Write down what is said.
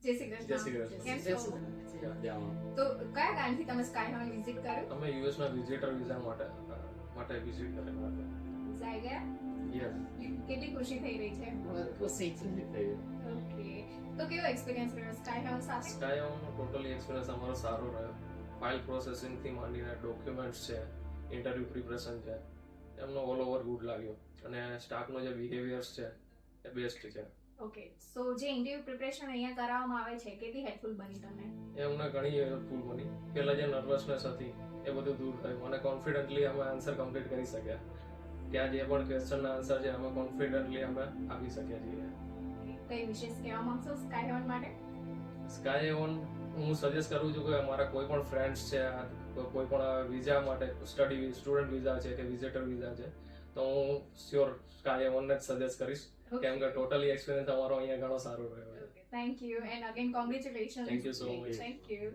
જય શ્રી કૃષ્ણ. કેમ છો? તો કયા કારણથી તમે સ્કાય હેવન વિઝિટ કર્યું? અમે યુએસ ના વિઝિટર વિઝા માટે વિઝિટ કરેલા હતા. જાય ગયા? યસ. કેટલી ખુશી થઈ રહી છે? ઓકે. તો કેવો એક્સપિરિયન્સ રહ્યો સ્કાય હેવન સાથે? સ્કાય હેવનનો ટોટલી એક્સપિરિયન્સ અમારો સારો રહ્યો. ફાઇલ પ્રોસેસિંગ થી માંડીને ડોક્યુમેન્ટ્સ છે, ઇન્ટરવ્યુ પ્રિપરેશન છે, એમનો ઓલ ઓવર ગુડ લાગ્યો અને સ્ટાફનો જે બિહેવિયર્સ છે એ બેસ્ટ છે. ઓકે. સો જે ઇન્ટરવ્યુ પ્રિપરેશન અહીંયા કરાવવામાં આવે છે કેટલી હેલ્પફુલ બની તમને? એ અમને ઘણી હેલ્પફુલ બની. પહેલા જે નર્વસનેસ હતી એ બધું દૂર થયું અને કોન્ફિડન્ટલી અમે આન્સર કમ્પ્લીટ કરી શક્યા. ત્યાં જે પણ ક્વેશ્ચનના આન્સર છે અમે કોન્ફિડન્ટલી અમે આપી શક્યા છીએ. કઈ વિશેષ કહેવા માંગશો સ્કાય હેવન માટે? સ્કાય હેવન હું સજેસ્ટ કરું છું કે અમારા કોઈ પણ ફ્રેન્ડ્સ છે, કોઈ પણ વિઝા માટે સ્ટુડન્ટ વિઝા છે કે વિઝિટર વિઝા છે, તો હું શ્યોર સ્કાય હેવનને જ સજેસ્ટ કરીશ. કેમ કે ટોટલી એક્સપિરિયન્સ અમારો અહીંયા ઘણો સારો રહ્યો. Thank you and again congratulations. Thank you so much. Thank you.